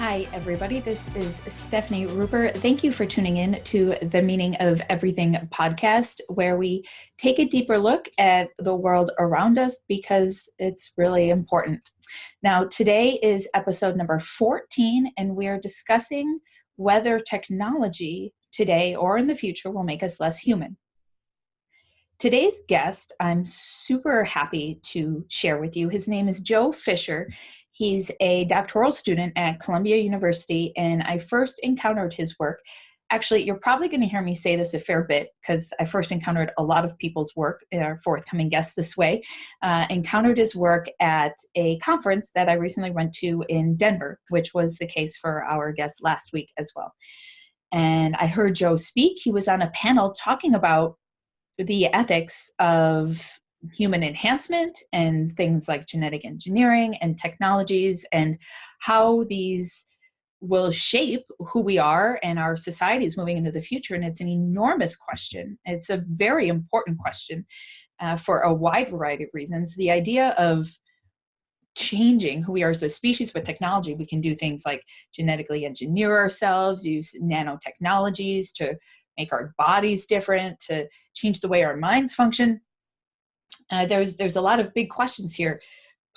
Hi, everybody. This is Stefani Ruper. Thank you for tuning in to the Meaning of Everything podcast, where we take a deeper look at the world around us because it's really important. Now, today is episode number 14, and we are discussing whether technology today or in the future will make us less human. Today's guest, I'm super happy to share with you. His name is Joe Fisher. He's a doctoral student at Columbia University, and I first encountered his work. Actually, you're probably going to hear me say this a fair bit because I first encountered a lot of people's work, our forthcoming guests this way, encountered his work at a conference that I recently went to in Denver, which was the case for our guest last week as well. And I heard Joe speak. He was on a panel talking about the ethics of human enhancement and things like genetic engineering and technologies and how these will shape who we are and our societies moving into the future. And it's an enormous question. It's a very important question for a wide variety of reasons. The idea of changing who we are as a species with technology, we can do things like genetically engineer ourselves, use nanotechnologies to make our bodies different, to change the way our minds function. There's a lot of big questions here,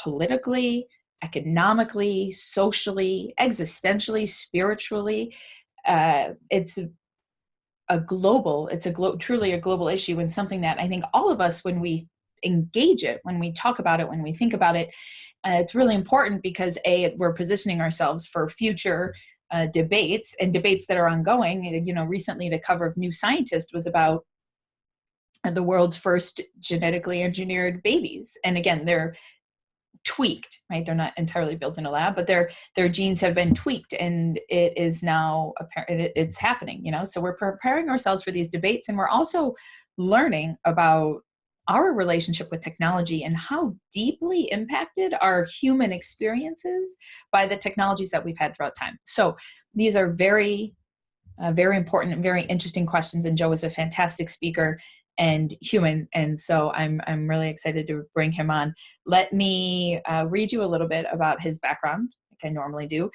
politically, economically, socially, existentially, spiritually. It's truly a global issue, and something that I think all of us, when we engage it, when we talk about it, when we think about it, it's really important because we're positioning ourselves for future debates and debates that are ongoing. You know, recently the cover of New Scientist was about the world's first genetically engineered babies. And again, they're tweaked, right? They're not entirely built in a lab, but their genes have been tweaked, and it is now apparent it's happening, you know? So we're preparing ourselves for these debates, and we're also learning about our relationship with technology and how deeply impacted our human experiences by the technologies that we've had throughout time. So these are very important and very interesting questions. And Joe is a fantastic speaker and human. And so I'm really excited to bring him on. Let me read you a little bit about his background, like I normally do.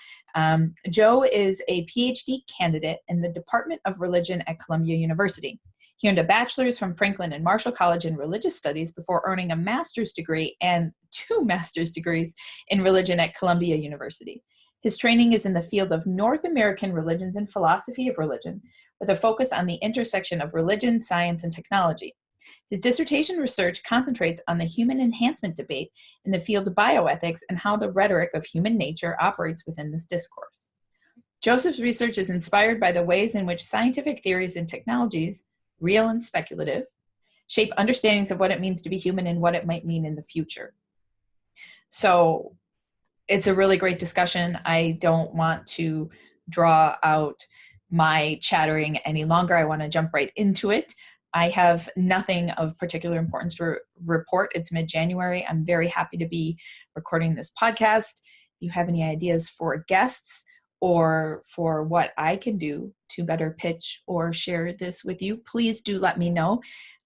Joe is a PhD candidate in the Department of Religion at Columbia University. He earned a bachelor's from Franklin and Marshall College in religious studies before earning a master's degree and 2 master's degrees in religion at Columbia University. His training is in the field of North American religions and philosophy of religion, with a focus on the intersection of religion, science, and technology. His dissertation research concentrates on the human enhancement debate in the field of bioethics and how the rhetoric of human nature operates within this discourse. Joseph's research is inspired by the ways in which scientific theories and technologies, real and speculative, shape understandings of what it means to be human and what it might mean in the future. So it's a really great discussion. I don't want to draw out my chattering any longer. I want to jump right into it. I have nothing of particular importance to report. It's mid-January. I'm very happy to be recording this podcast. If you have any ideas for guests or for what I can do to better pitch or share this with you, please do let me know.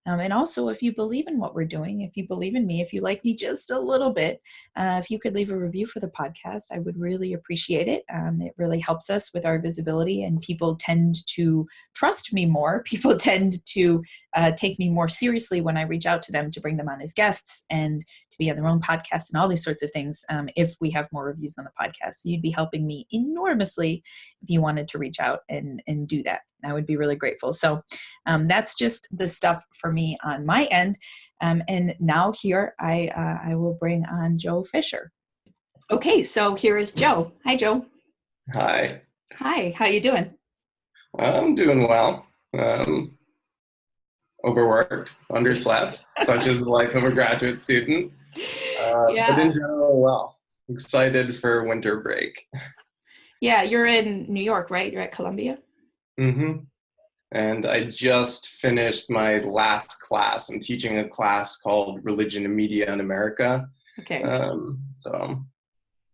And also, if you believe in what we're doing, if you believe in me, if you like me just a little bit, if you could leave a review for the podcast, I would really appreciate it. It really helps us with our visibility, and people tend to trust me more. People tend to take me more seriously when I reach out to them to bring them on as guests and to be on their own podcast and all these sorts of things if we have more reviews on the podcast. So you'd be helping me enormously if you wanted to reach out and do that. I would be really grateful. So that's just the stuff for me on my end. And now here I will bring on Joe Fisher. Okay, so here is Joe. Hi, Joe. Hi. Hi, how you doing? I'm doing well. Overworked, underslept, such is the life of a graduate student. But in general, well, excited for winter break. Yeah, you're in New York, right? You're at Columbia? Mm-hmm. And I just finished my last class. I'm teaching a class called Religion and Media in America. Okay. So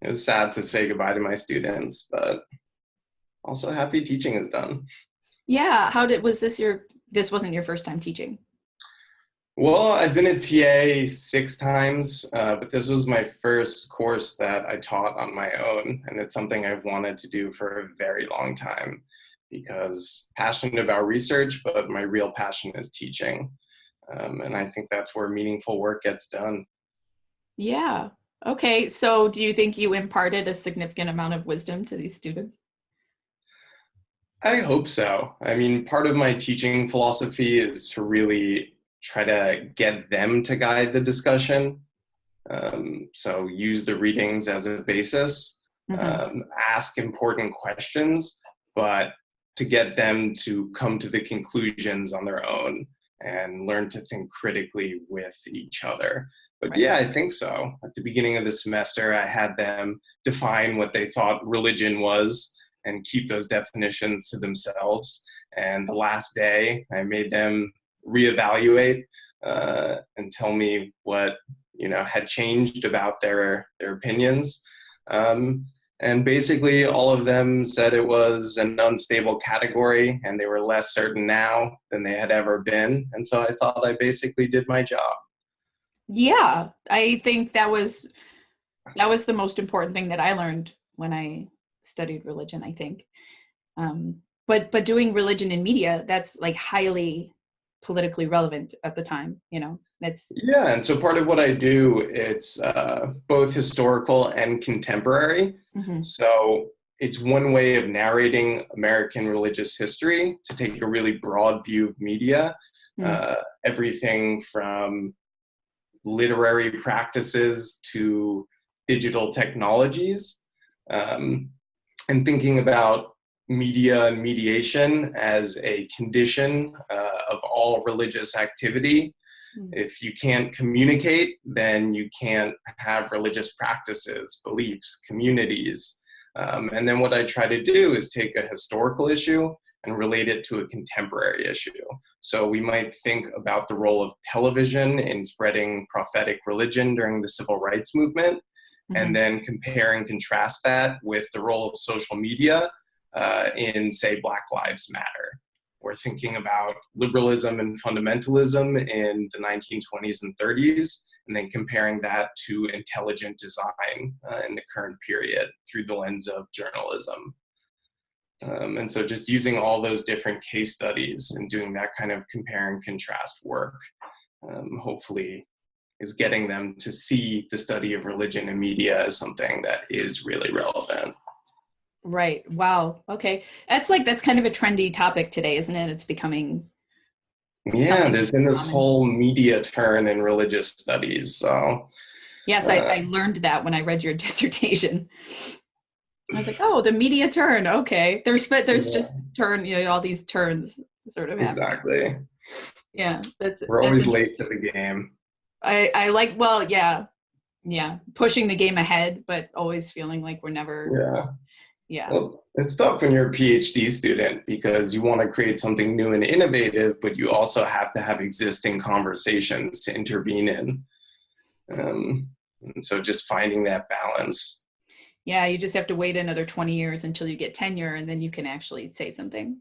it was sad to say goodbye to my students, but also happy teaching is done. Yeah. This wasn't your first time teaching? Well, I've been a TA 6 times, but this was my first course that I taught on my own, and it's something I've wanted to do for a very long time because passionate about research, but my real passion is teaching. And I think that's where meaningful work gets done. Yeah. Okay. So do you think you imparted a significant amount of wisdom to these students? I hope so. I mean, part of my teaching philosophy is to really try to get them to guide the discussion. So use the readings as a basis, Hmm. ask important questions, but to get them to come to the conclusions on their own and learn to think critically with each other. But Right. yeah, I think so. At the beginning of the semester, I had them define what they thought religion was and keep those definitions to themselves. And the last day, I made them reevaluate and tell me what had changed about their opinions. And basically, all of them said it was an unstable category, and they were less certain now than they had ever been. And so I thought I basically did my job. Yeah, I think that was the most important thing that I learned when I studied religion, I think. But doing religion in media, that's like highly politically relevant at the time, That's Yeah, and so part of what I do, it's both historical and contemporary. mhm, So it's one way of narrating American religious history to take a really broad view of media, mm, uh, everything from literary practices to digital technologies, um, and thinking about media and mediation as a condition of all religious activity. mm. If you can't communicate, then you can't have religious practices, beliefs, communities. And then what I try to do is take a historical issue and relate it to a contemporary issue. So we might think about the role of television in spreading prophetic religion during the civil rights movement, and Mhm. then compare and contrast that with the role of social media in, say, Black Lives Matter. We're thinking about liberalism and fundamentalism in the 1920s and 30s, and then comparing that to intelligent design in the current period through the lens of journalism. And so just using all those different case studies and doing that kind of compare and contrast work, hopefully is getting them to see the study of religion and media as something that is really relevant. Right. Wow. Okay. That's kind of a trendy topic today, isn't it? It's becoming Yeah, something there's been this common. whole media turn in religious studies. So, Yes, uh, I learned that when I read your dissertation. I was like, oh, the media turn. Okay. There's yeah, just all these turns sort of happening. exactly. Yeah, We're that's always late to interesting. the game. I like, well, yeah, yeah, pushing the game ahead, but always feeling like we're never, Yeah. yeah. Well, it's tough when you're a PhD student because you want to create something new and innovative, but you also have to have existing conversations to intervene in. Um, and so just finding that balance. Yeah, you just have to wait another 20 years until you get tenure and then you can actually say something.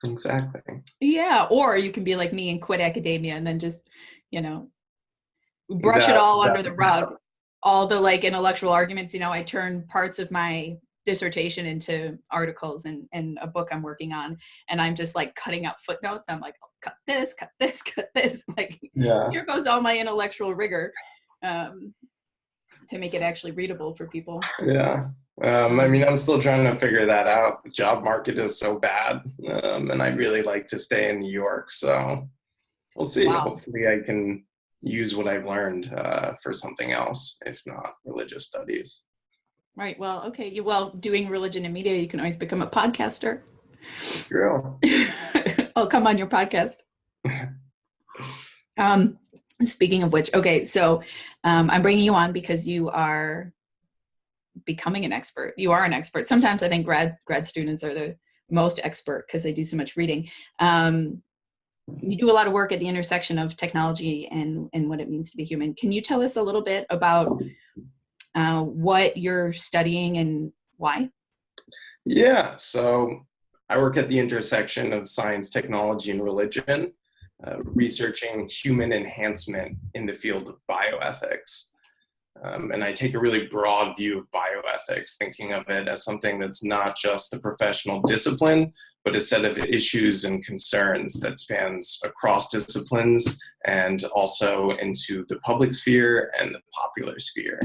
Exactly. Yeah, or you can be like me and quit academia and then just, you know, brush it Is all that under the rug. All the like intellectual arguments, I turn parts of my dissertation into articles and a book I'm working on, and I'm just like cutting out footnotes. I'm like, oh, cut this, cut this, cut this. Like, yeah. here goes all my intellectual rigor um, to make it actually readable for people. Yeah. I Um, mean, I'm still trying to figure that out. The job market is so bad, and I'd really like to stay in New York. So we'll see. wow. Hopefully, I can use what I've learned for something else, if not religious studies. Right. Well, okay. Well, doing religion and media, you can always become a podcaster. True. I'll come on your podcast. Um, Speaking of which, okay, so I'm bringing you on because you are becoming an expert. You are an expert. Sometimes I think grad students are the most expert because they do so much reading. You do a lot of work at the intersection of technology and what it means to be human. Can you tell us a little bit about what you're studying and why? Yeah. So I work at the intersection of science, technology, and religion. researching human enhancement in the field of bioethics. And I take a really broad view of bioethics, thinking of it as something that's not just the professional discipline, but a set of issues and concerns that spans across disciplines and also into the public sphere and the popular sphere.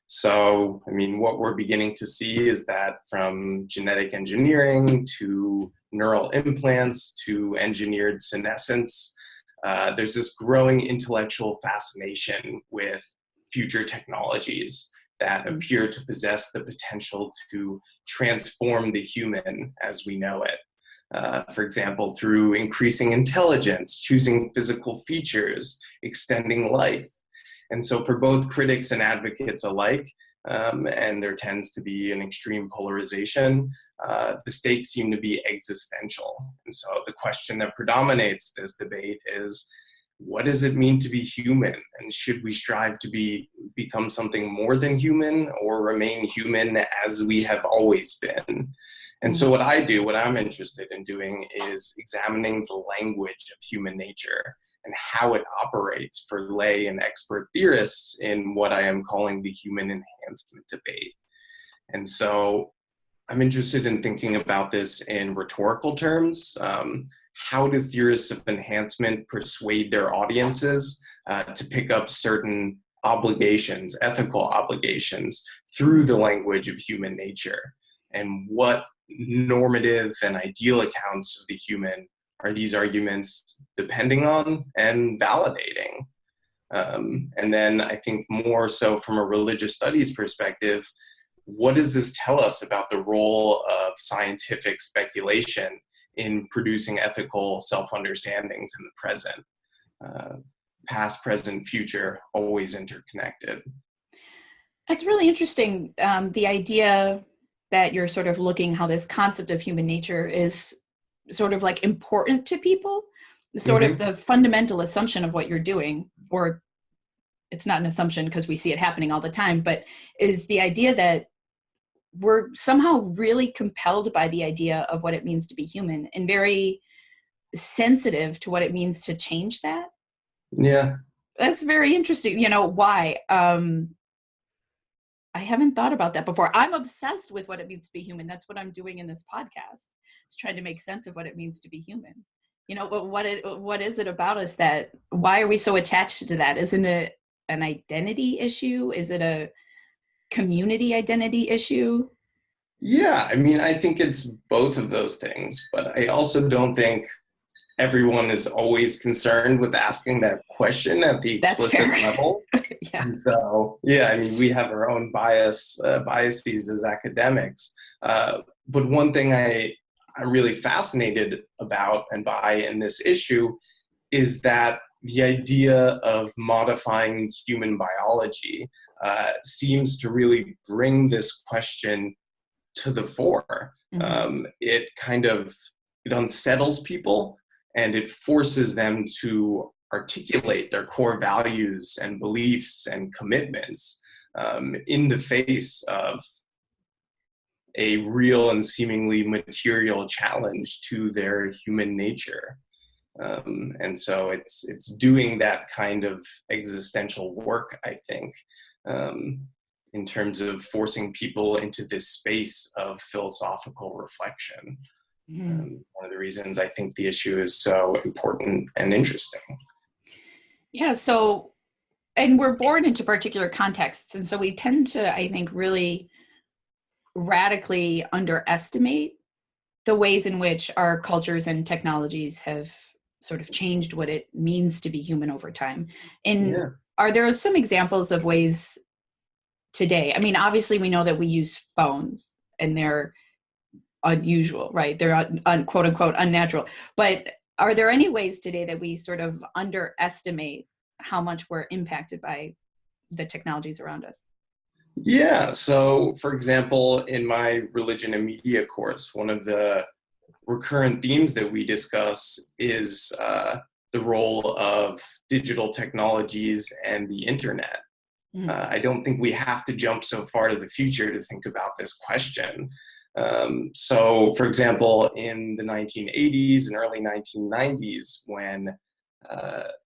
So, I mean, what we're beginning to see is that from genetic engineering to neural implants to engineered senescence, there's this growing intellectual fascination with future technologies that appear to possess the potential to transform the human as we know it. For example, through increasing intelligence, choosing physical features, extending life. And so for both critics and advocates alike, and there tends to be an extreme polarization, the stakes seem to be existential. And so the question that predominates this debate is, what does it mean to be human? And should we strive to become something more than human or remain human as we have always been? And so what I'm interested in doing is examining the language of human nature and how it operates for lay and expert theorists in what I am calling the human enhancement debate. And so I'm interested in thinking about this in rhetorical terms. How do theorists of enhancement persuade their audiences to pick up certain obligations, ethical obligations, through the language of human nature? And what normative and ideal accounts of the human are these arguments depending on and validating? And then I think more so from a religious studies perspective, what does this tell us about the role of scientific speculation in producing ethical self-understandings in the present? Past, present, future, always interconnected. That's really interesting. The idea that you're sort of looking how this concept of human nature is sort of like important to people, sort of the fundamental assumption of what you're doing, or it's not an assumption because we see it happening all the time, but is the idea that we're somehow really compelled by the idea of what it means to be human and very sensitive to what it means to change that. Yeah. That's very interesting. You know, why? I haven't thought about that before. I'm obsessed with what it means to be human. That's what I'm doing in this podcast. It's trying to make sense of what it means to be human. You know, but what is it about us that, why are we so attached to that? Isn't it an identity issue? Is it a community identity issue? Yeah, I mean, I think it's both of those things, but I also don't think everyone is always concerned with asking that question at the explicit level. Yeah. And so, yeah, I mean, we have our own biases as academics. But one thing I'm really fascinated about and by in this issue is that the idea of modifying human biology seems to really bring this question to the fore. It unsettles people, and it forces them to articulate their core values and beliefs and commitments in the face of a real and seemingly material challenge to their human nature. And so it's doing that kind of existential work, I think, in terms of forcing people into this space of philosophical reflection. One of the reasons I think the issue is so important and interesting. Yeah, so, and we're born into particular contexts, and so we tend to, I think, really radically underestimate the ways in which our cultures and technologies have sort of changed what it means to be human over time. And are there some examples of ways today? I mean, obviously we know that we use phones and they're unusual, right? They're quote unquote unnatural. But are there any ways today that we sort of underestimate how much we're impacted by the technologies around us? Yeah. So, for example, in my religion and media course, one of the recurrent themes that we discuss is the role of digital technologies and the internet. I don't think we have to jump so far to the future to think about this question. So, for example, in the 1980s and early 1990s, when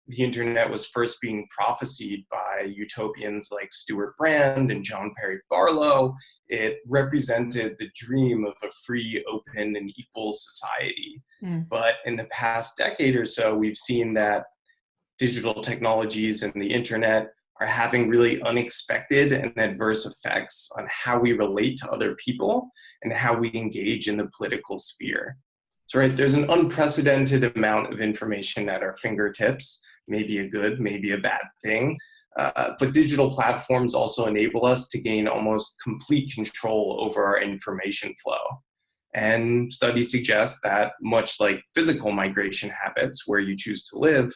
the internet was first being prophesied by utopians like Stuart Brand and John Perry Barlow, it represented the dream of a free, open, and equal society. Mm. But in the past decade or so, we've seen that digital technologies and the internet are having really unexpected and adverse effects on how we relate to other people and how we engage in the political sphere. So, right, there's an unprecedented amount of information at our fingertips, maybe a good, maybe a bad thing. But digital platforms also enable us to gain almost complete control over our information flow. And studies suggest that, much like physical migration habits where you choose to live,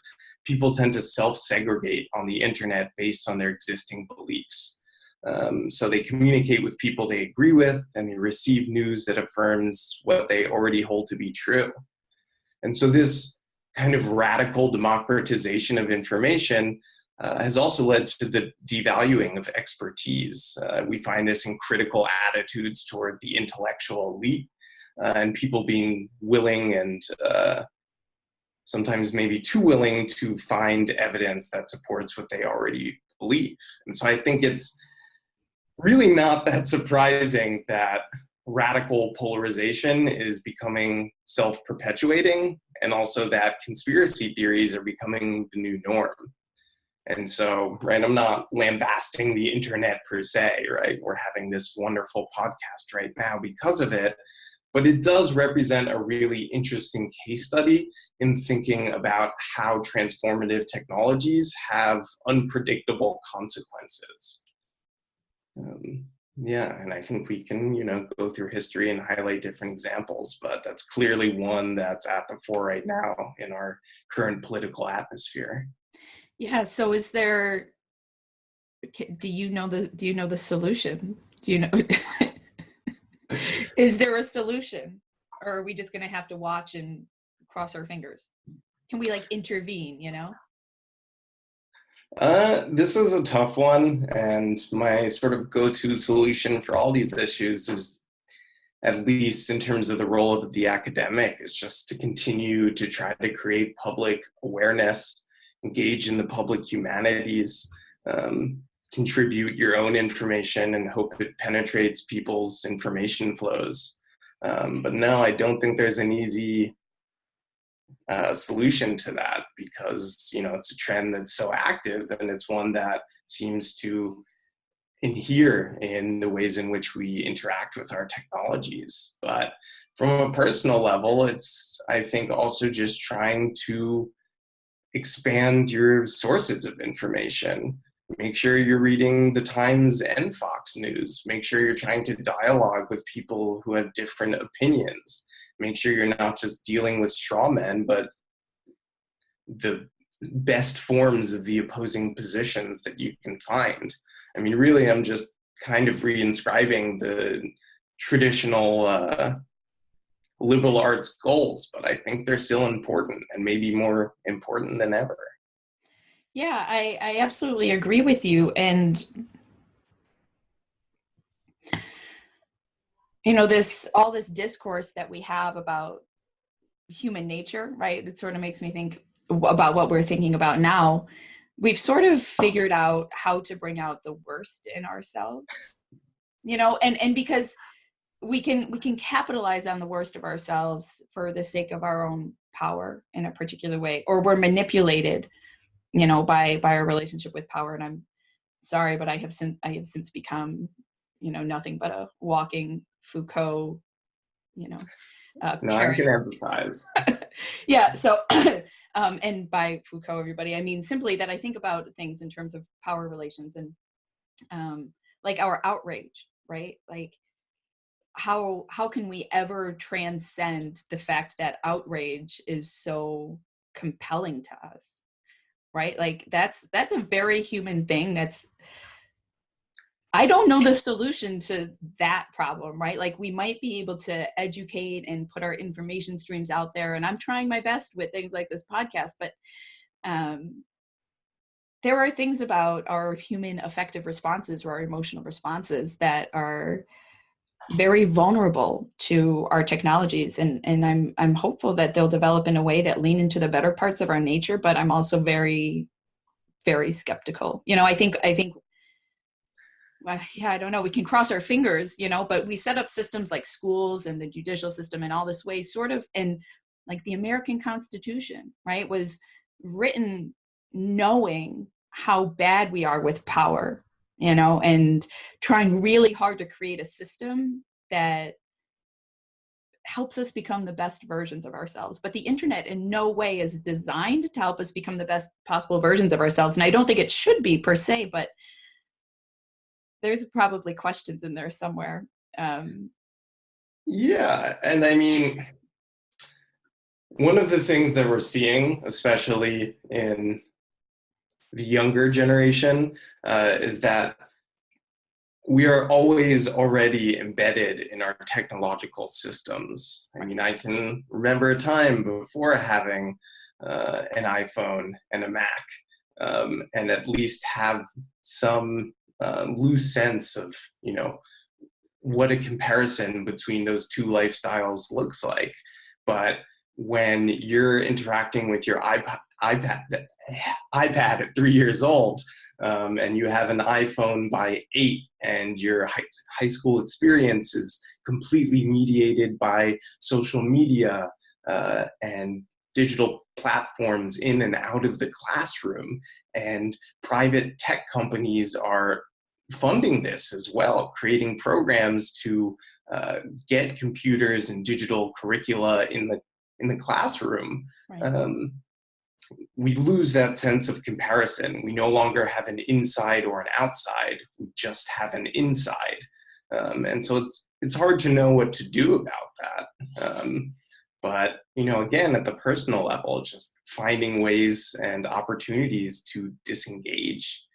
people tend to self-segregate on the internet based on their existing beliefs. So they communicate with people they agree with, and they receive news that affirms what they already hold to be true. And so this kind of radical democratization of information has also led to the devaluing of expertise. We find this in critical attitudes toward the intellectual elite, and people being willing and sometimes maybe too willing to find evidence that supports what they already believe. And so I think it's really not that surprising that radical polarization is becoming self-perpetuating, and also that conspiracy theories are becoming the new norm. And so, right, I'm not lambasting the internet per se, right? We're having this wonderful podcast right now because of it, but it does represent a really interesting case study in thinking about how transformative technologies have unpredictable consequences. Yeah, and I think we can, go through history and highlight different examples, but that's clearly one that's at the fore right now in our current political atmosphere. Yeah. So is there, do you know the solution? Do you know, is there a solution, or are we just going to have to watch and cross our fingers? Can we intervene, This is a tough one, and my sort of go-to solution for all these issues is, at least in terms of the role of the academic, is just to continue to try to create public awareness, engage in the public humanities, contribute your own information and hope it penetrates people's information flows. But no, I don't think there's an easy solution to that, because it's a trend that's so active, and it's one that seems to inhere in the ways in which we interact with our technologies. But from a personal level, it's, I think, also just trying to expand your sources of information. Make sure you're reading the Times and Fox News. Make sure you're trying to dialogue with people who have different opinions. Make sure you're not just dealing with straw men, but the best forms of the opposing positions that you can find. I mean, really, I'm just kind of reinscribing the traditional liberal arts goals, but I think they're still important, and maybe more important than ever. Yeah, I absolutely agree with you. And all this discourse that we have about human nature, right? It sort of makes me think about what we're thinking about now. We've sort of figured out how to bring out the worst in ourselves, and because we can capitalize on the worst of ourselves for the sake of our own power in a particular way, or we're manipulated, by our relationship with power. And I'm sorry, but I have since become, nothing but a walking Foucault, No, I can empathize. Yeah. So, and by Foucault, everybody, I mean simply that I think about things in terms of power relations and, our outrage, right? How can we ever transcend the fact that outrage is so compelling to us, right? That's a very human thing. I don't know the solution to that problem, right? We might be able to educate and put our information streams out there, and I'm trying my best with things like this podcast, but there are things about our human affective responses or our emotional responses that are very vulnerable to our technologies, and I'm hopeful that they'll develop in a way that lean into the better parts of our nature, but I'm also very, very skeptical. I think yeah, I don't know, we can cross our fingers, but we set up systems like schools and the judicial system and all this way, sort of, and like the American Constitution, right, was written knowing how bad we are with power, and trying really hard to create a system that helps us become the best versions of ourselves. But the internet in no way is designed to help us become the best possible versions of ourselves. And I don't think it should be per se, but there's probably questions in there somewhere. Yeah, and I mean, one of the things that we're seeing, especially in the younger generation, is that we are always already embedded in our technological systems. I mean, I can remember a time before having an iPhone and a Mac, and at least have some loose sense of, what a comparison between those two lifestyles looks like. But when you're interacting with your iPad at 3 years old, and you have an iPhone by 8, and your high school experience is completely mediated by social media and digital platforms in and out of the classroom, and private tech companies are funding this as well, creating programs to get computers and digital curricula in the classroom. Right. We lose that sense of comparison. We no longer have an inside or an outside. We just have an inside, and so it's hard to know what to do about that. But again, at the personal level, just finding ways and opportunities to disengage.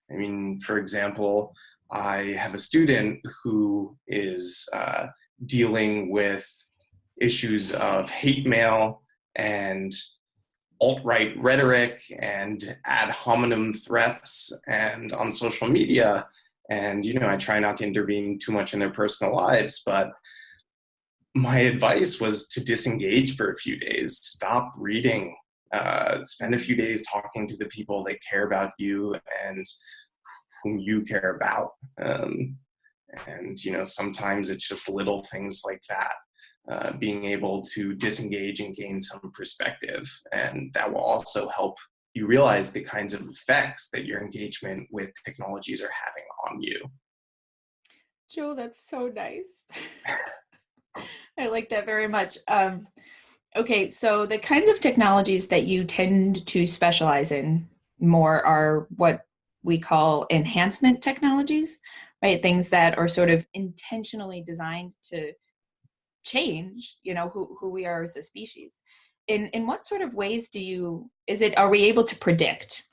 I mean, for example, I have a student who is dealing with issues of hate mail and alt-right rhetoric and ad hominem threats and on social media. And, I try not to intervene too much in their personal lives, but my advice was to disengage for a few days, stop reading, spend a few days talking to the people that care about you and whom you care about. And, sometimes it's just little things like that, being able to disengage and gain some perspective. And that will also help you realize the kinds of effects that your engagement with technologies are having on you. Joe, that's so nice. I like that very much. Okay, so the kinds of technologies that you tend to specialize in more are what we call enhancement technologies, right? Things that are sort of intentionally designed to change, who we are as a species. In what sort of ways are we able to predict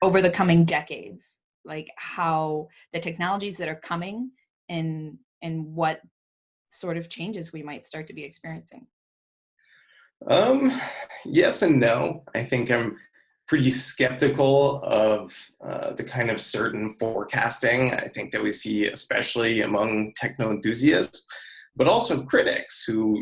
over the coming decades, like how the technologies that are coming and what sort of changes we might start to be experiencing? Yes and no. I think I'm pretty skeptical of the kind of certain forecasting I think that we see, especially among techno enthusiasts, but also critics who,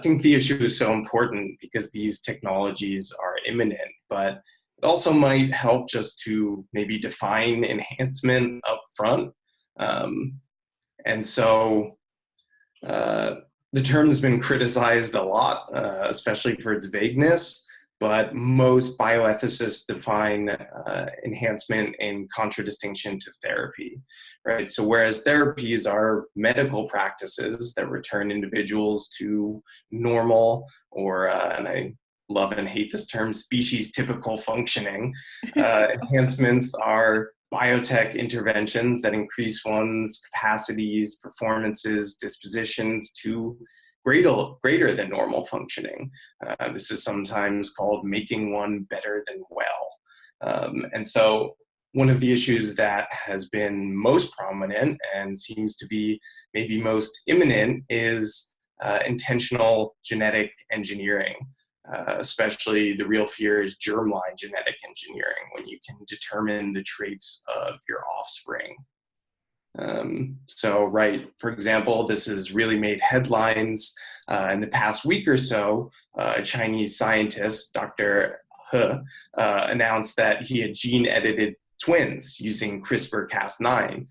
think the issue is so important because these technologies are imminent. But it also might help just to maybe define enhancement up front. And so the term's been criticized a lot, especially for its vagueness, but most bioethicists define enhancement in contradistinction to therapy, right? So whereas therapies are medical practices that return individuals to normal or, and I love and hate this term, species-typical functioning, enhancements are biotech interventions that increase one's capacities, performances, dispositions to greater than normal functioning. This is sometimes called making one better than well. And so one of the issues that has been most prominent and seems to be maybe most imminent is intentional genetic engineering. Especially the real fear is germline genetic engineering, when you can determine the traits of your offspring. So, right, for example, this has really made headlines in the past week or so. A Chinese scientist, Dr. He, announced that he had gene edited twins using CRISPR-Cas9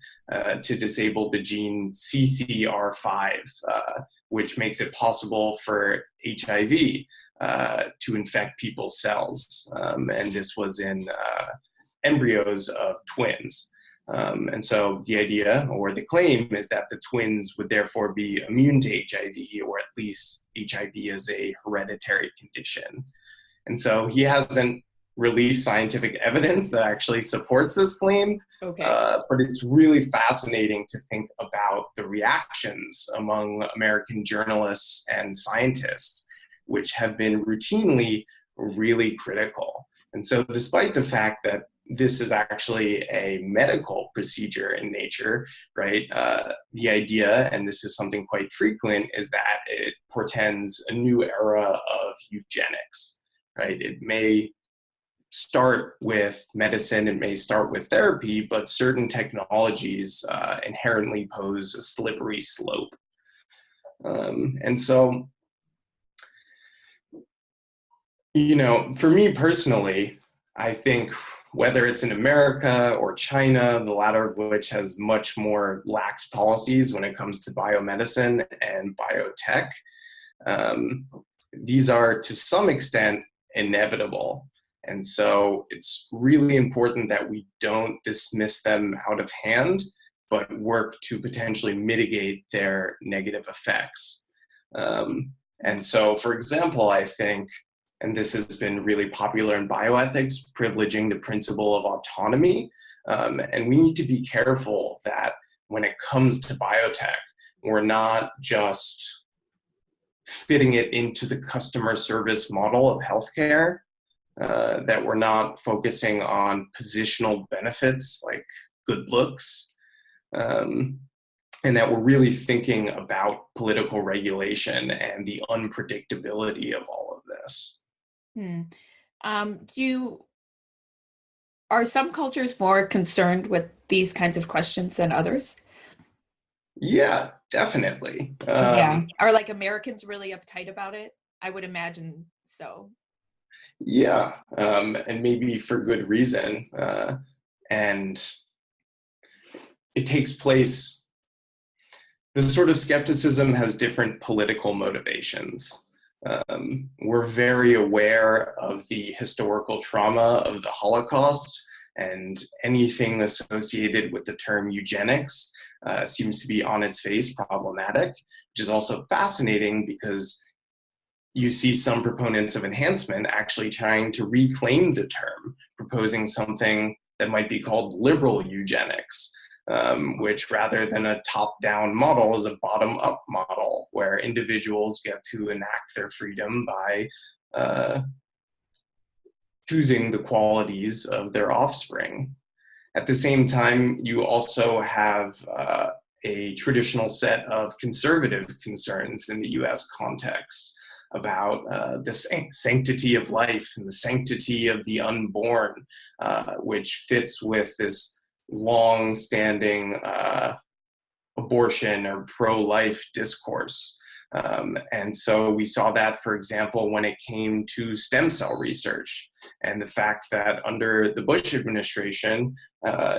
to disable the gene CCR5, which makes it possible for HIV to infect people's cells. And this was in embryos of twins. And so the idea or the claim is that the twins would therefore be immune to HIV, or at least HIV is a hereditary condition. And so he hasn't released scientific evidence that actually supports this claim. Okay. But it's really fascinating to think about the reactions among American journalists and scientists, which have been routinely really critical. And so despite the fact that this is actually a medical procedure in nature, right? The idea, and this is something quite frequent, is that it portends a new era of eugenics, right? It may start with medicine, it may start with therapy, but certain technologies inherently pose a slippery slope. And so, you know, for me personally, I think whether it's in America or China, the latter of which has much more lax policies when it comes to biomedicine and biotech, these are to some extent inevitable. And so it's really important that we don't dismiss them out of hand, but work to potentially mitigate their negative effects. And so, for example, I think, and this has been really popular in bioethics, privileging the principle of autonomy. And we need to be careful that when it comes to biotech, we're not just fitting it into the customer service model of healthcare, that we're not focusing on positional benefits like good looks, and that we're really thinking about political regulation and the unpredictability of all of this. Are some cultures more concerned with these kinds of questions than others? Yeah, definitely. Yeah. Are like Americans really uptight about it? I would imagine so. Yeah, and maybe for good reason. And it takes place, the sort of skepticism has different political motivations. We're very aware of the historical trauma of the Holocaust, and anything associated with the term eugenics seems to be on its face problematic, which is also fascinating because you see some proponents of enhancement actually trying to reclaim the term, proposing something that might be called liberal eugenics, which rather than a top-down model is a bottom-up model where individuals get to enact their freedom by choosing the qualities of their offspring. At the same time, you also have a traditional set of conservative concerns in the US context about the sanctity of life and the sanctity of the unborn, which fits with this long-standing abortion or pro-life discourse. And so we saw that, for example, when it came to stem cell research and the fact that under the Bush administration,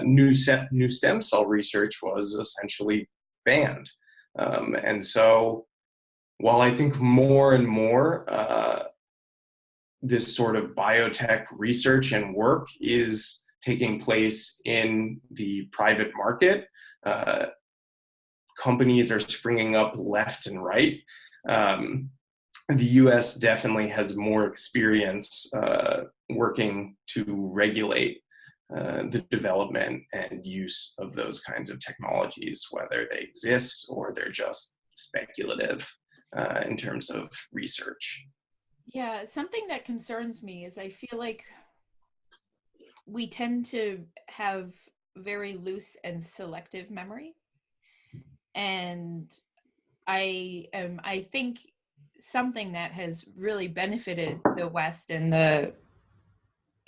new stem cell research was essentially banned. And so while I think more and more this sort of biotech research and work is taking place in the private market, companies are springing up left and right. The US definitely has more experience working to regulate the development and use of those kinds of technologies, whether they exist or they're just speculative in terms of research. Yeah, something that concerns me is I feel like we tend to have very loose and selective memory. And I think something that has really benefited the West and the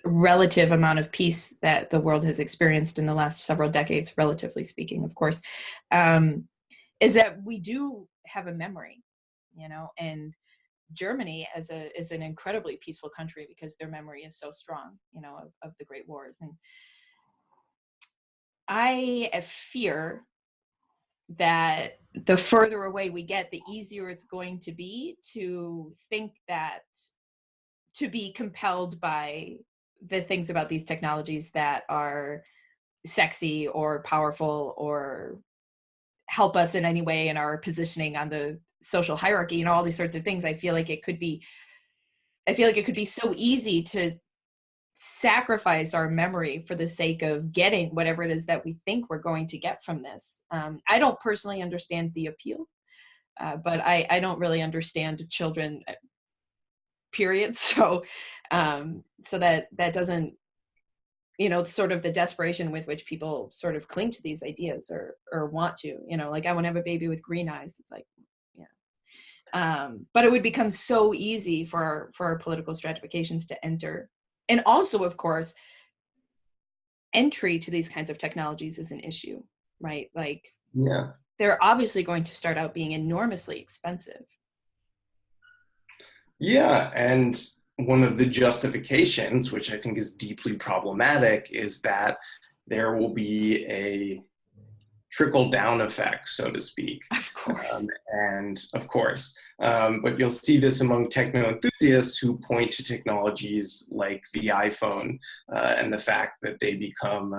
relative amount of peace that the world has experienced in the last several decades, relatively speaking, of course, is that we do have a memory, and Germany is an incredibly peaceful country because their memory is so strong, of the Great Wars. And I fear that the further away we get, the easier it's going to be to think that, to be compelled by the things about these technologies that are sexy or powerful or help us in any way in our positioning on the social hierarchy, all these sorts of things. I feel like it could be so easy to sacrifice our memory for the sake of getting whatever it is that we think we're going to get from this. I don't personally understand the appeal, but I don't really understand children, period. So that doesn't, sort of the desperation with which people sort of cling to these ideas or want to, like, I want to have a baby with green eyes. It's like, but it would become so easy for our political stratifications to enter. And also, of course, entry to these kinds of technologies is an issue, right? Like, Yeah. they're obviously going to start out being enormously expensive. Yeah, and one of the justifications, which I think is deeply problematic, is that there will be a trickle down effect, so to speak. Of course. And of course, but you'll see this among techno enthusiasts who point to technologies like the iPhone and the fact that they become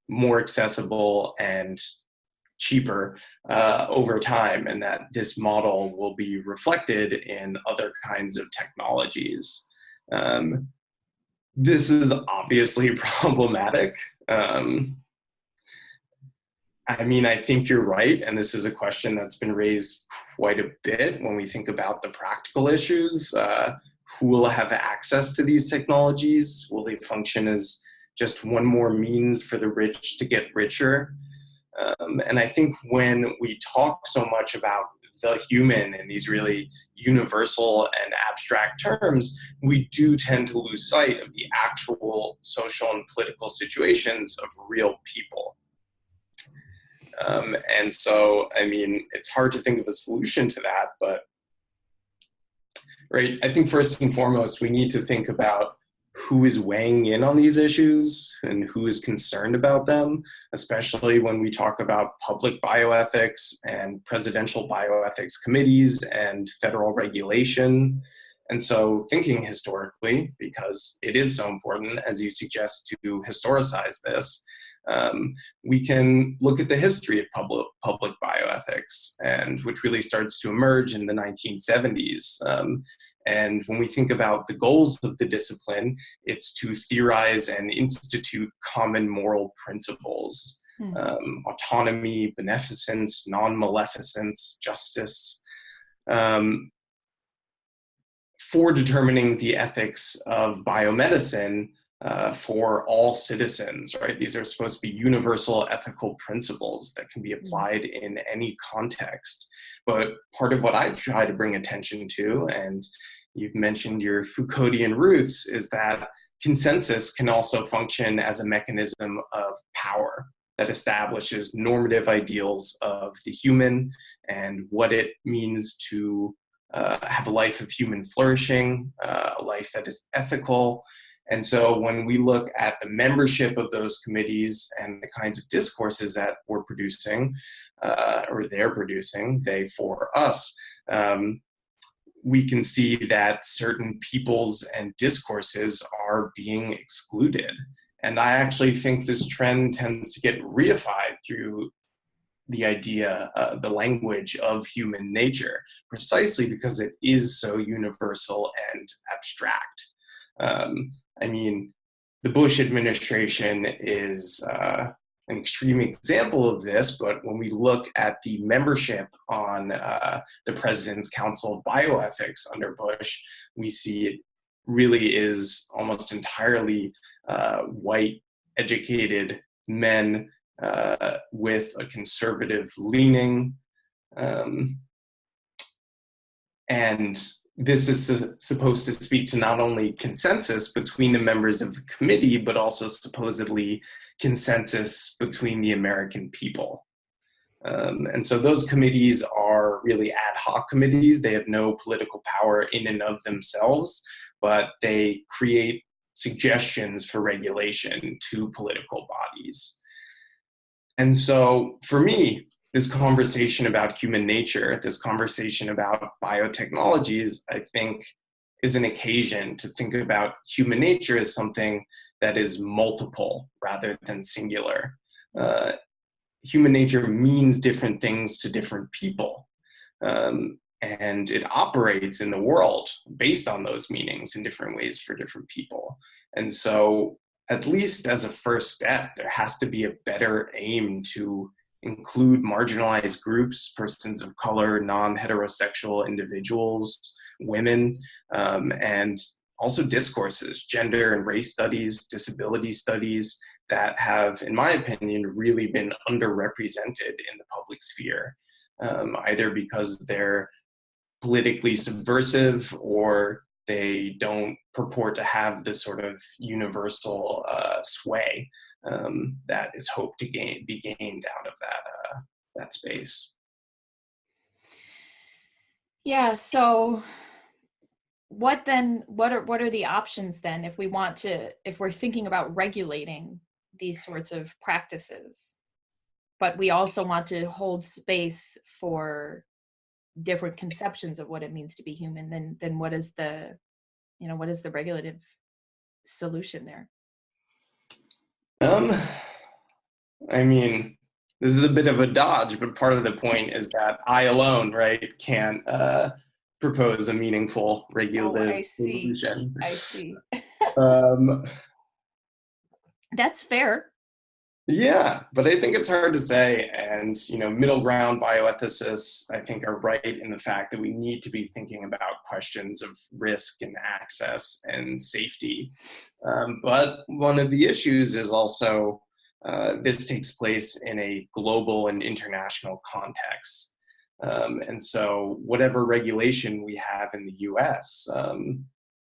more accessible and cheaper over time, and that this model will be reflected in other kinds of technologies. This is obviously problematic. I think you're right, and this is a question that's been raised quite a bit when we think about the practical issues. Who will have access to these technologies? Will they function as just one more means for the rich to get richer? And I think when we talk so much about the human in these really universal and abstract terms, we do tend to lose sight of the actual social and political situations of real people. And so, it's hard to think of a solution to that, but right, I think first and foremost, we need to think about who is weighing in on these issues and who is concerned about them, especially when we talk about public bioethics and presidential bioethics committees and federal regulation. And so thinking historically, because it is so important, as you suggest, to historicize this, we can look at the history of public bioethics, and which really starts to emerge in the 1970s. And when we think about the goals of the discipline, it's to theorize and institute common moral principles, autonomy, beneficence, non-maleficence, justice, for determining the ethics of biomedicine for all citizens, right? These are supposed to be universal ethical principles that can be applied in any context. But part of what I try to bring attention to, and you've mentioned your Foucauldian roots, is that consensus can also function as a mechanism of power that establishes normative ideals of the human and what it means to have a life of human flourishing, a life that is ethical. And so when we look at the membership of those committees and the kinds of discourses that we're producing, or they're producing, they for us, we can see that certain peoples and discourses are being excluded. And I actually think this trend tends to get reified through the idea, the language of human nature, precisely because it is so universal and abstract. The Bush administration is an extreme example of this, but when we look at the membership on the President's Council of Bioethics under Bush, we see it really is almost entirely white, educated men with a conservative leaning. And this is supposed to speak to not only consensus between the members of the committee, but also supposedly consensus between the American people. And so those committees are really ad hoc committees. They have no political power in and of themselves, but they create suggestions for regulation to political bodies. And so for me, this conversation about human nature, this conversation about biotechnologies, I think is an occasion to think about human nature as something that is multiple rather than singular. Human nature means different things to different people. And it operates in the world based on those meanings in different ways for different people. And so, at least as a first step, there has to be a better aim to include marginalized groups, persons of color, non-heterosexual individuals, women, and also discourses, gender and race studies, disability studies, that have, in my opinion, really been underrepresented in the public sphere, either because they're politically subversive or they don't purport to have the sort of universal sway that is hoped to be gained out of that space. Yeah. So what then? What are the options then if we're thinking about regulating these sorts of practices, but we also want to hold space for different conceptions of what it means to be human? Then what is the regulative solution there? I mean, this is a bit of a dodge, but part of the point is that I alone, right, can't propose a meaningful regulative solution. I see. Um, That's fair. Yeah, but I think it's hard to say. And, middle ground bioethicists, I think, are right in the fact that we need to be thinking about questions of risk and access and safety. But one of the issues is also this takes place in a global and international context. And so whatever regulation we have in the US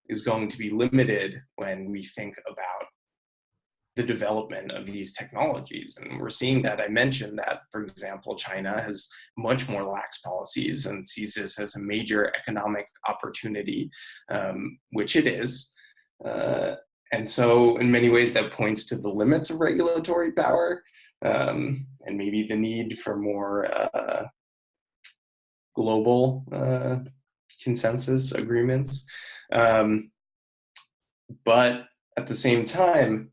is going to be limited when we think about the development of these technologies. And we're seeing that. I mentioned that, for example, China has much more lax policies and sees this as a major economic opportunity, which it is. And so in many ways that points to the limits of regulatory power and maybe the need for more global consensus agreements. But at the same time,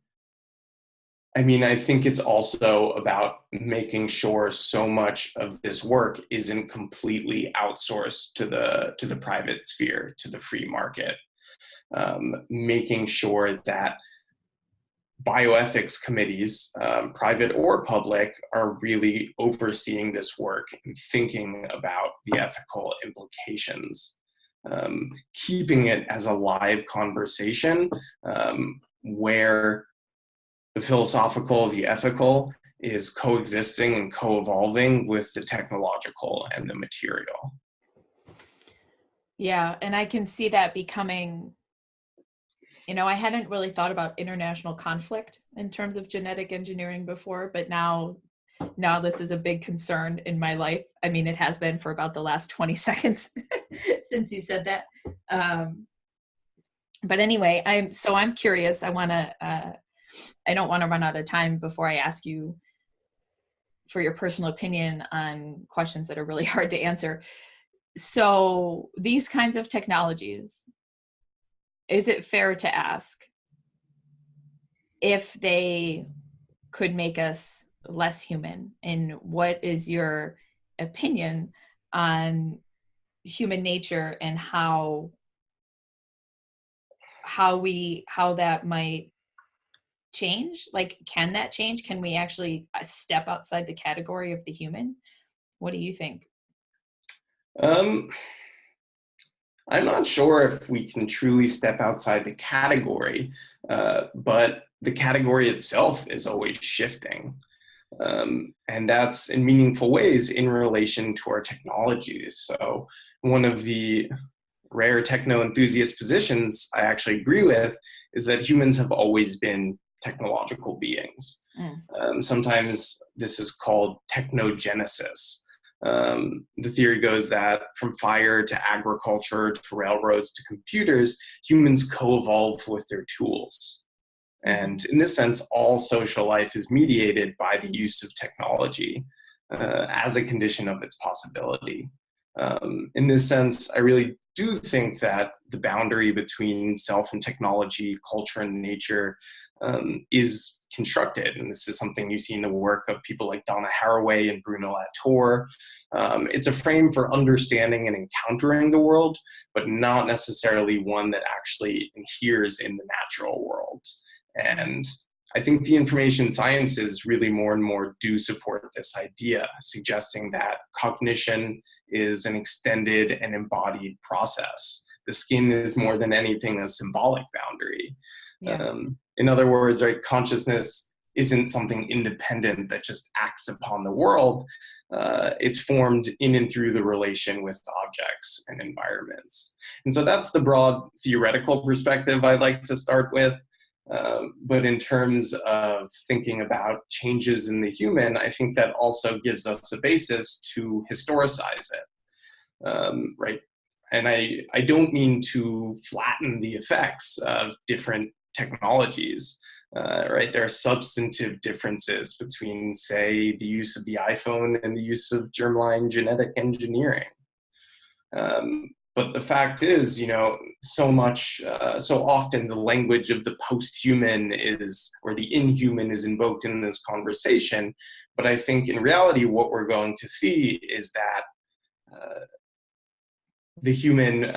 I think it's also about making sure so much of this work isn't completely outsourced to the private sphere, to the free market. Making sure that bioethics committees, private or public, are really overseeing this work and thinking about the ethical implications. Keeping it as a live conversation where the philosophical, the ethical is coexisting and co-evolving with the technological and the material. Yeah, and I can see that becoming, I hadn't really thought about international conflict in terms of genetic engineering before, but now this is a big concern in my life. It has been for about the last 20 seconds since you said that. But anyway, I'm curious. I don't want to run out of time before I ask you for your personal opinion on questions that are really hard to answer. So these kinds of technologies, is it fair to ask if they could make us less human? And what is your opinion on human nature and how that might change? Like, can that change? Can we actually step outside the category of the human? What do you think? I'm not sure if we can truly step outside the category, but the category itself is always shifting. And that's in meaningful ways in relation to our technologies. So one of the rare techno enthusiast positions I actually agree with is that humans have always been technological beings. Sometimes this is called technogenesis. The theory goes that from fire to agriculture to railroads to computers, humans co-evolve with their tools. And in this sense, all social life is mediated by the use of technology as a condition of its possibility. In this sense, I really do think that the boundary between self and technology, culture and nature is constructed. And this is something you see in the work of people like Donna Haraway and Bruno Latour. It's a frame for understanding and encountering the world, but not necessarily one that actually adheres in the natural world. And I think the information sciences really more and more do support this idea, suggesting that cognition is an extended and embodied process. The skin is more than anything a symbolic boundary. Yeah. In other words, right, consciousness isn't something independent that just acts upon the world. It's formed in and through the relation with objects and environments. And so that's the broad theoretical perspective I'd like to start with. But in terms of thinking about changes in the human, I think that also gives us a basis to historicize it, right? And I don't mean to flatten the effects of different technologies, right? There are substantive differences between, say, the use of the iPhone and the use of germline genetic engineering. But the fact is, so often the language of the post-human or the inhuman is invoked in this conversation. But I think in reality, what we're going to see is that the human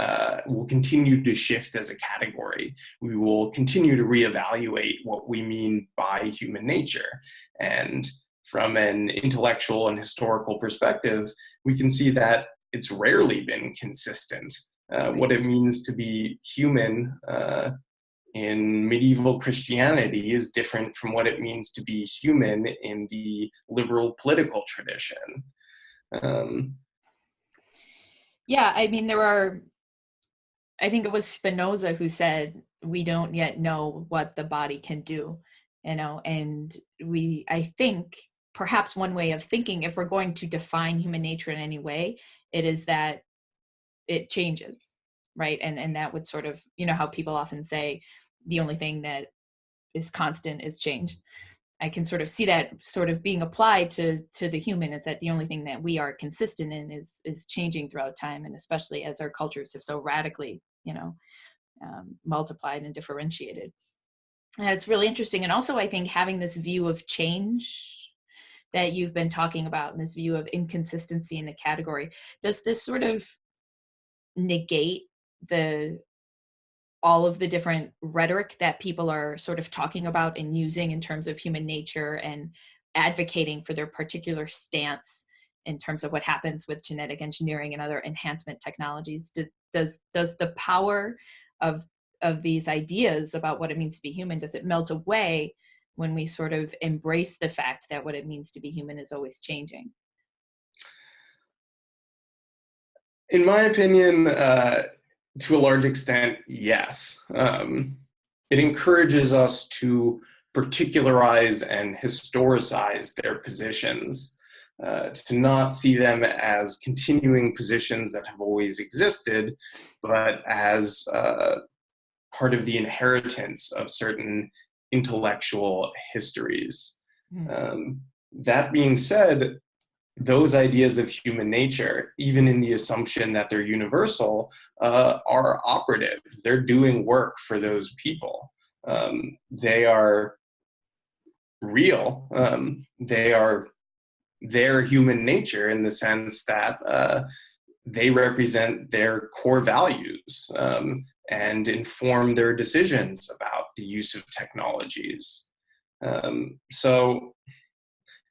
will continue to shift as a category. We will continue to reevaluate what we mean by human nature. And from an intellectual and historical perspective, we can see that it's rarely been consistent. What it means to be human in medieval Christianity is different from what it means to be human in the liberal political tradition. Yeah, I mean, I think it was Spinoza who said, we don't yet know what the body can do, and I think perhaps one way of thinking, if we're going to define human nature in any way, it is that it changes, right? And that would sort of, how people often say the only thing that is constant is change. I can sort of see that sort of being applied to the human, is that the only thing that we are consistent in is changing throughout time, and especially as our cultures have so radically, multiplied and differentiated. And it's really interesting. And also, I think having this view of change that you've been talking about, and this view of inconsistency in the category, does this sort of negate all of the different rhetoric that people are sort of talking about and using in terms of human nature and advocating for their particular stance in terms of what happens with genetic engineering and other enhancement technologies? Does the power of these ideas about what it means to be human, does it melt away when we sort of embrace the fact that what it means to be human is always changing? In my opinion, to a large extent, yes. It encourages us to particularize and historicize their positions, to not see them as continuing positions that have always existed, but as part of the inheritance of certain intellectual histories. That being said, those ideas of human nature, even in the assumption that they're universal, are operative. They're doing work for those people. They are real. They are their human nature in the sense that they represent their core values and inform their decisions about the use of technologies.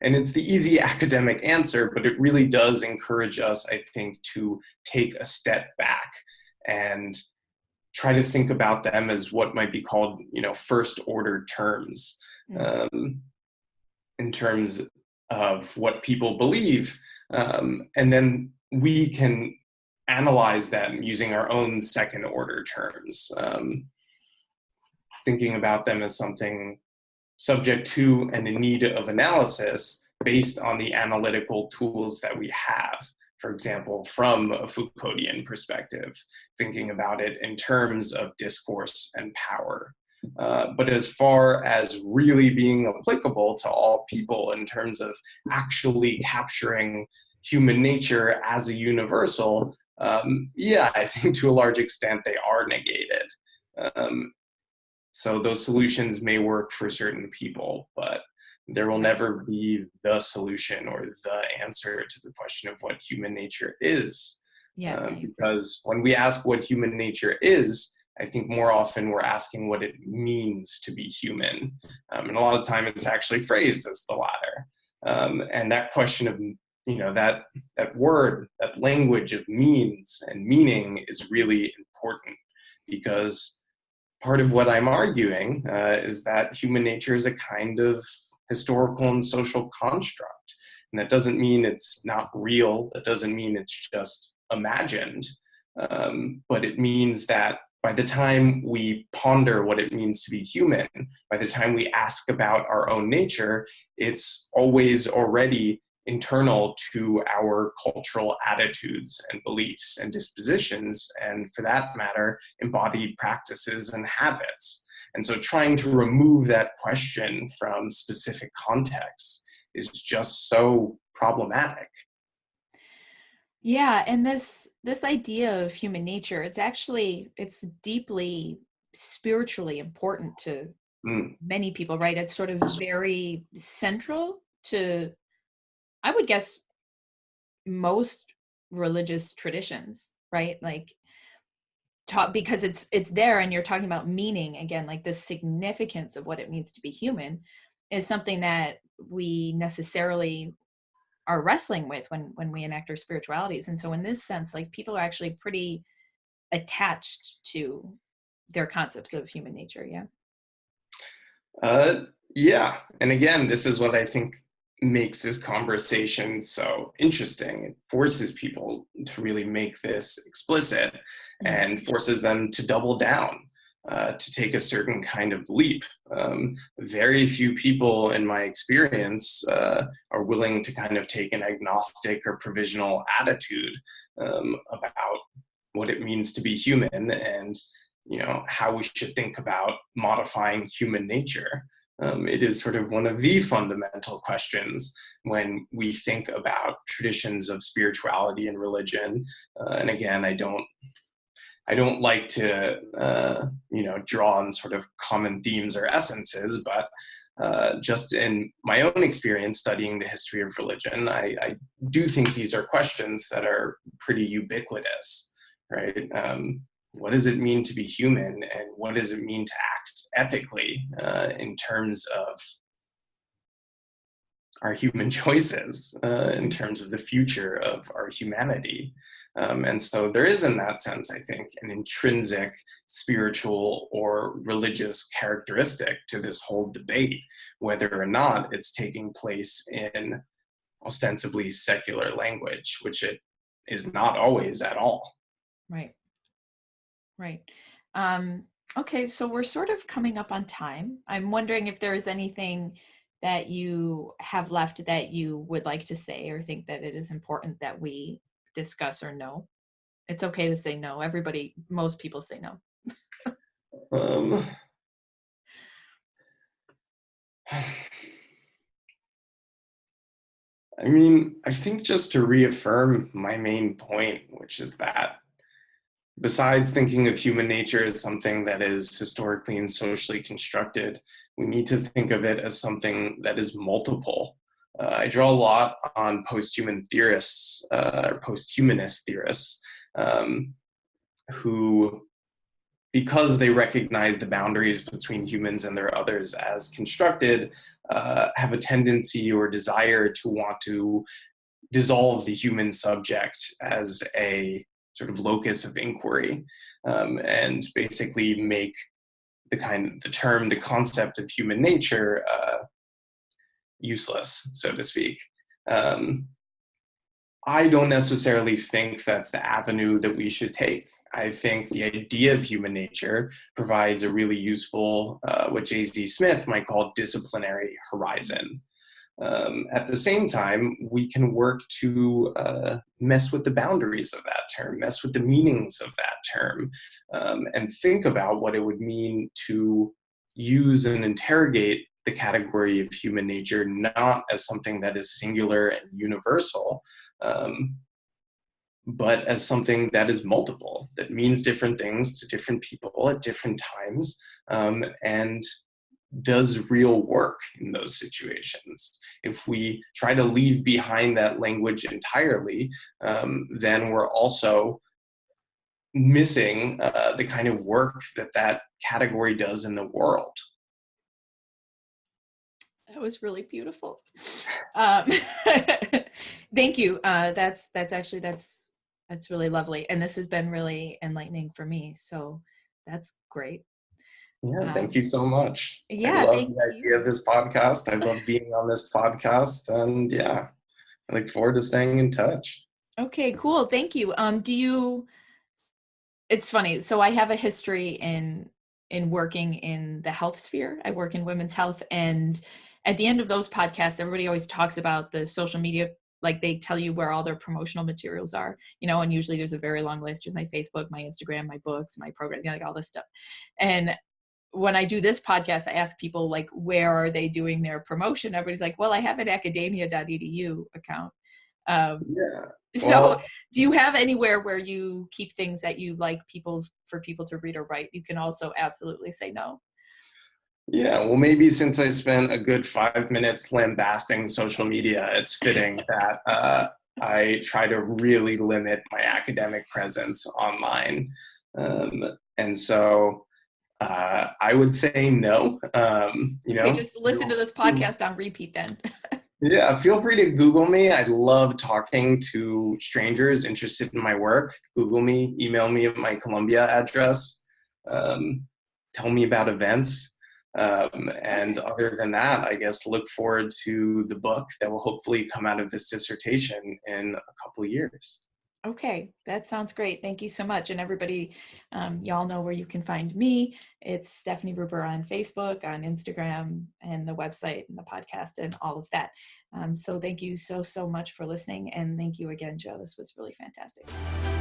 And it's the easy academic answer, but it really does encourage us, I think, to take a step back and try to think about them as what might be called, first order terms, in terms of what people believe. And then we can analyze them using our own second order terms, thinking about them as something subject to and in need of analysis based on the analytical tools that we have. For example, from a Foucauldian perspective, thinking about it in terms of discourse and power. But as far as really being applicable to all people in terms of actually capturing human nature as a universal, yeah, I think to a large extent they are negated. Um, so those solutions may work for certain people, but there will never be the solution or the answer to the question of what human nature is. Yeah, Because when we ask what human nature is, I think more often we're asking what it means to be human. And a lot of time it's actually phrased as the latter. And that question of, that word, that language of means and meaning is really important, because part of what I'm arguing is that human nature is a kind of historical and social construct. And that doesn't mean it's not real. That doesn't mean it's just imagined. But it means that by the time we ponder what it means to be human, by the time we ask about our own nature, it's always already internal to our cultural attitudes and beliefs and dispositions, and for that matter, embodied practices and habits. And so trying to remove that question from specific contexts is just so problematic. yeah. And this idea of human nature, it's deeply spiritually important to Mm. many people, right? It's sort of very central to, I would guess, most religious traditions, right? Like, because it's there, and you're talking about meaning again, like the significance of what it means to be human is something that we necessarily are wrestling with when we enact our spiritualities. And so in this sense, like, people are actually pretty attached to their concepts of human nature. Yeah. Uh, yeah. And again, this is what I think makes this conversation so interesting. It forces people to really make this explicit Mm. and forces them to double down, to take a certain kind of leap. Very few people, in my experience, are willing to kind of take an agnostic or provisional attitude about what it means to be human, and how we should think about modifying human nature. It is sort of one of the fundamental questions when we think about traditions of spirituality and religion. And again, I don't like to draw on sort of common themes or essences, but just in my own experience studying the history of religion, I do think these are questions that are pretty ubiquitous, right? What does it mean to be human, and what does it mean to act ethically in terms of our human choices, in terms of the future of our humanity? And so there is, in that sense, I think, an intrinsic spiritual or religious characteristic to this whole debate, whether or not it's taking place in ostensibly secular language, which it is not always at all. Right. Right. Um, okay, so we're sort of coming up on time. I'm wondering if there is anything that you have left that you would like to say, or think that it is important that we discuss or know. It's okay to say no. Most people say no. Um, I mean, I think just to reaffirm my main point, which is that besides thinking of human nature as something that is historically and socially constructed, we need to think of it as something that is multiple. I draw a lot on posthuman theorists, or posthumanist theorists, who, because they recognize the boundaries between humans and their others as constructed, have a tendency or desire to want to dissolve the human subject as a sort of locus of inquiry, and basically make the concept of human nature useless, so to speak. Um, I don't necessarily think that's the avenue that we should take. I think the idea of human nature provides a really useful, what J.Z. Smith might call disciplinary horizon. At the same time, we can work to mess with the boundaries of that term, mess with the meanings of that term, and think about what it would mean to use and interrogate the category of human nature not as something that is singular and universal, um, but as something that is multiple, that means different things to different people at different times, and does real work in those situations. If we try to leave behind that language entirely, then we're also missing the kind of work that that category does in the world. That was really beautiful. Thank you. That's really lovely. And this has been really enlightening for me. So that's great. Yeah, thank you so much. I Yeah, love thank the idea you. of this podcast. I love being on this podcast. And yeah, I look forward to staying in touch. Okay, cool. Thank you. It's funny. So I have a history in working in the health sphere. I work in women's health, and at the end of those podcasts, everybody always talks about the social media, like they tell you where all their promotional materials are, and usually there's a very long list with my Facebook, my Instagram, my books, my program, like all this stuff. And when I do this podcast, I ask people like, where are they doing their promotion? Everybody's like, well, I have an academia.edu account. Um, Yeah. so Well, do you have anywhere where you keep things that you like for people to read or write? You can also absolutely say no. yeah, well, maybe since I spent a good 5 minutes lambasting social media, it's fitting that I try to really limit my academic presence online. And so I would say no. Okay, just listen to this podcast on repeat then. Yeah, feel free to Google me. I love talking to strangers interested in my work. Google me, email me at my Columbia address, um, tell me about events. And Okay. other than that, I guess look forward to the book that will hopefully come out of this dissertation in a couple years. Okay, that sounds great. Thank you so much. And everybody, y'all know where you can find me. It's Stephanie Gruber on Facebook, on Instagram, and the website and the podcast and all of that. So thank you so much for listening. And thank you again, Joe. This was really fantastic.